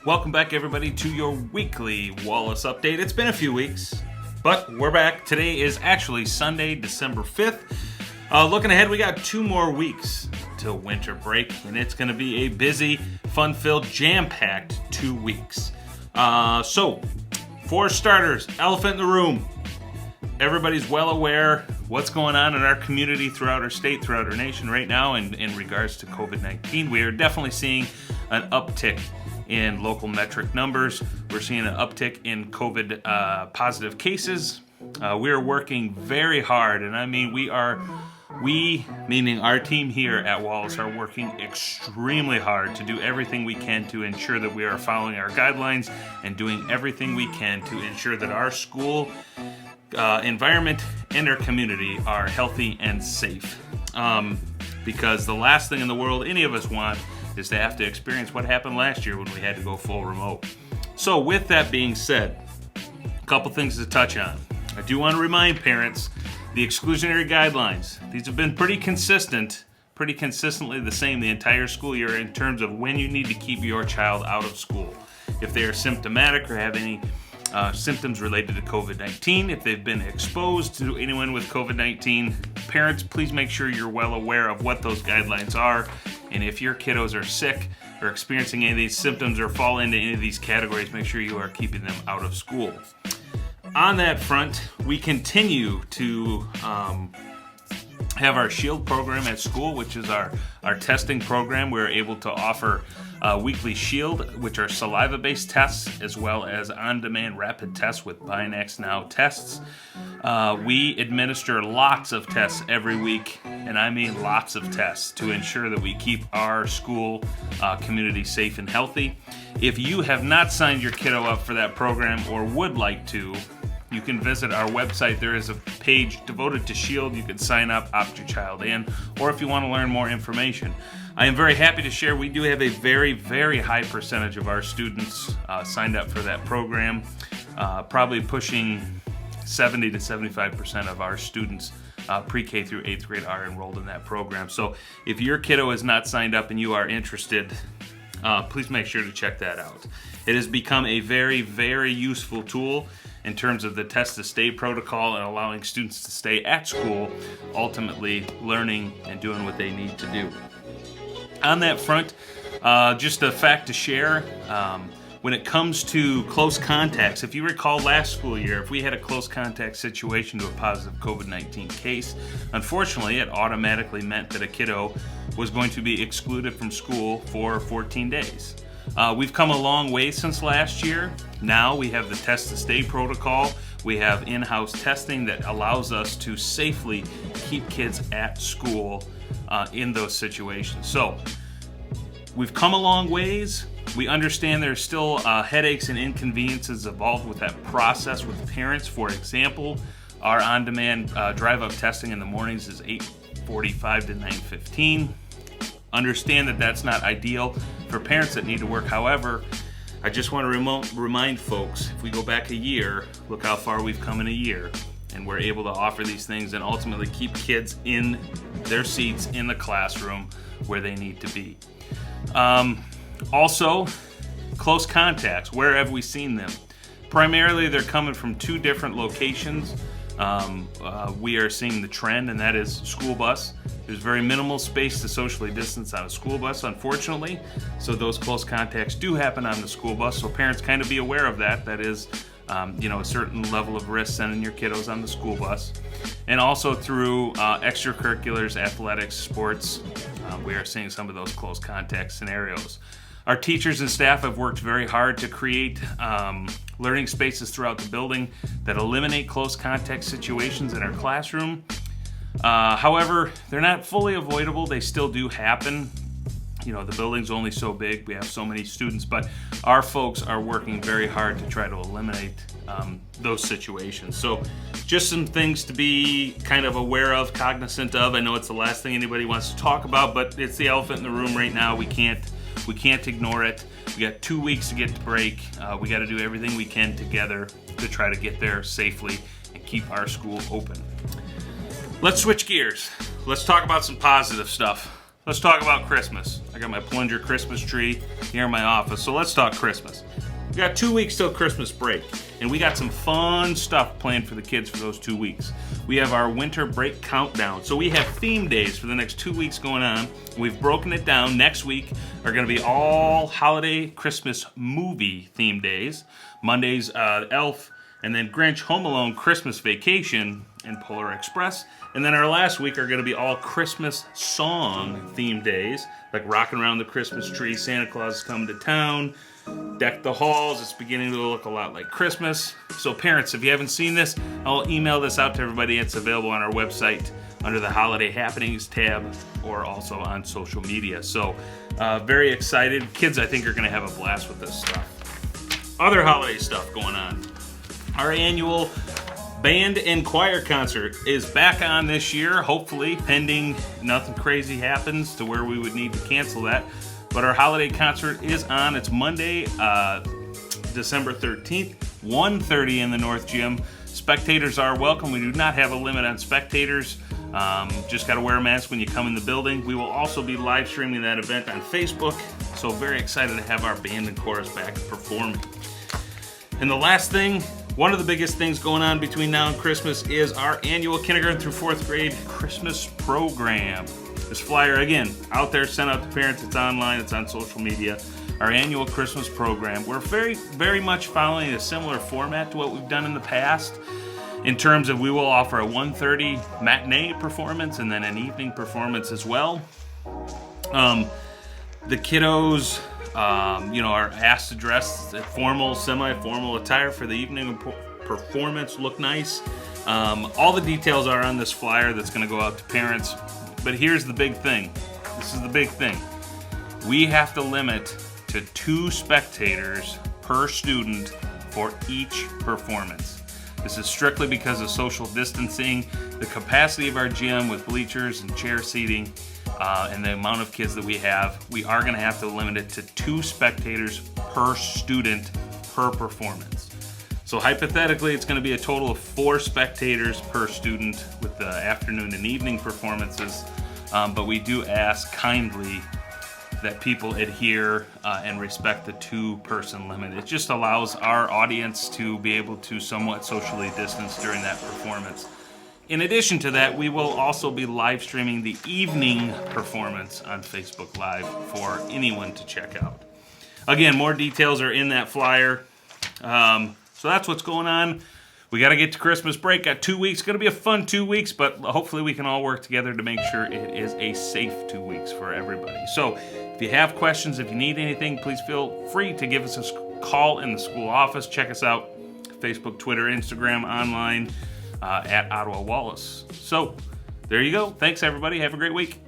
Welcome back, everybody, to your weekly Wallace update. It's been a few weeks, but we're back. Today is actually Sunday, December 5th. Looking ahead, we got 2 more weeks till winter break, and it's going to be a busy, fun-filled, jam-packed 2 weeks. So, for starters, elephant in the room. Everybody's well aware what's going on in our community, throughout our state, throughout our nation right now in regards to COVID-19. We are definitely seeing an uptick in local metric numbers. We're seeing an uptick in COVID positive cases. We are working very hard, and I mean we, meaning our team here at Wallace, are working extremely hard to do everything we can to ensure that we are following our guidelines and doing everything we can to ensure that our school environment and our community are healthy and safe. Because the last thing in the world any of us want is to have to experience what happened last year when we had to go full remote. So with that being said, a couple things to touch on. I do want to remind parents the exclusionary guidelines. These have been pretty consistently the same the entire school year in terms of when you need to keep your child out of school. If they are symptomatic or have any symptoms related to COVID-19, if they've been exposed to anyone with COVID-19, parents, please make sure you're well aware of what those guidelines are. And if your kiddos are sick or experiencing any of these symptoms or fall into any of these categories, make sure you are keeping them out of school. On that front, we continue to have our SHIELD program at school, which is our testing program. We're able to offer weekly SHIELD, which are saliva-based tests, as well as on-demand rapid tests with Binax Now tests. We administer lots of tests every week, and I mean lots of tests, to ensure that we keep our school community safe and healthy. If you have not signed your kiddo up for that program or would like to, you can visit our website. There is a page devoted to SHIELD. You can sign up, opt your child in, or if you want to learn more information. I am very happy to share we do have a very, very high percentage of our students signed up for that program. Probably pushing 70 to 75% of our students pre-K through 8th grade are enrolled in that program. So if your kiddo is not signed up and you are interested, please make sure to check that out. It has become a very, very useful tool in terms of the test to stay protocol and allowing students to stay at school, ultimately learning and doing what they need to do. On that front, just a fact to share, when it comes to close contacts, if you recall last school year, if we had a close contact situation to a positive COVID-19 case, unfortunately it automatically meant that a kiddo was going to be excluded from school for 14 days. We've come a long way since last year. Now we have the test to stay protocol. We have in-house testing that allows us to safely keep kids at school in those situations. So we've come a long ways. We understand there's still headaches and inconveniences involved with that process with parents. For example, our on-demand drive-up testing in the mornings is 8:45 to 9:15. Understand that that's not ideal for parents that need to work. However, I just want to remind folks, if we go back a year, look how far we've come in a year, and we're able to offer these things and ultimately keep kids in their seats in the classroom where they need to be. Also, close contacts, where have we seen them? Primarily, they're coming from 2 different locations. We are seeing the trend, and that is school bus. There's very minimal space to socially distance on a school bus, unfortunately, so those close contacts do happen on the school bus, so parents kind of be aware of that. That is, a certain level of risk sending your kiddos on the school bus. And also through extracurriculars, athletics, sports, we are seeing some of those close contact scenarios. Our teachers and staff have worked very hard to create learning spaces throughout the building that eliminate close contact situations in our classroom. However, they're not fully avoidable. They still do happen. The building's only so big. We have so many students, but our folks are working very hard to try to eliminate those situations. So just some things to be kind of aware of, cognizant of. I know it's the last thing anybody wants to talk about, but it's the elephant in the room right now. We can't ignore it. We got 2 weeks to get to break. We got to do everything we can together to try to get there safely and keep our school open. Let's switch gears. Let's talk about some positive stuff. Let's talk about Christmas. I got my plunger Christmas tree here in my office, so let's talk Christmas. We got 2 weeks till Christmas break, and we got some fun stuff planned for the kids for those 2 weeks. We have our winter break countdown, so we have theme days for the next 2 weeks going on. We've broken it down. Next week are going to be all holiday Christmas movie theme days. Mondays, Elf, and then Grinch, Home Alone, Christmas Vacation, and Polar Express. And then our last week are going to be all Christmas song themed days, like Rocking Around the Christmas Tree, Santa Claus is Coming to Town, Deck the Halls. It's beginning to look a lot like Christmas. So parents, if you haven't seen this, I'll email this out to everybody. It's available on our website under the Holiday Happenings tab or also on social media. So very excited. Kids, I think, are going to have a blast with this stuff. Other holiday stuff going on. Our annual band and choir concert is back on this year, hopefully, pending nothing crazy happens to where we would need to cancel that. But our holiday concert is on. It's Monday, December 13th, 1:30 in the North Gym. Spectators are welcome. We do not have a limit on spectators. Just got to wear a mask when you come in the building. We will also be live streaming that event on Facebook. So very excited to have our band and chorus back performing. And the last thing, one of the biggest things going on between now and Christmas is our annual kindergarten through fourth grade Christmas program. This flyer, again, out there, sent out to parents. It's online. It's on social media. Our annual Christmas program. We're very, very much following a similar format to what we've done in the past in terms of we will offer a 1:30 matinee performance and then an evening performance as well. The kiddos are asked to dress formal, semi-formal attire for the evening performance, look nice. All the details are on this flyer that's going to go out to parents. But here's the big thing. This is the big thing. We have to limit to 2 spectators per student for each performance. This is strictly because of social distancing, the capacity of our gym with bleachers and chair seating, and the amount of kids that we have. We are going to have to limit it to 2 spectators per student per performance. So hypothetically, it's going to be a total of 4 spectators per student with the afternoon and evening performances. But we do ask kindly that people adhere and respect the 2-person limit. It just allows our audience to be able to somewhat socially distance during that performance. In addition to that, we will also be live streaming the evening performance on Facebook Live for anyone to check out. Again, more details are in that flyer. So that's what's going on. We got to get to Christmas break. Got 2 weeks. Going to be a fun 2 weeks, but hopefully we can all work together to make sure it is a safe 2 weeks for everybody. So if you have questions, if you need anything, please feel free to give us a call in the school office. Check us out, Facebook, Twitter, Instagram, online at Ottawa Wallace. So there you go. Thanks, everybody. Have a great week.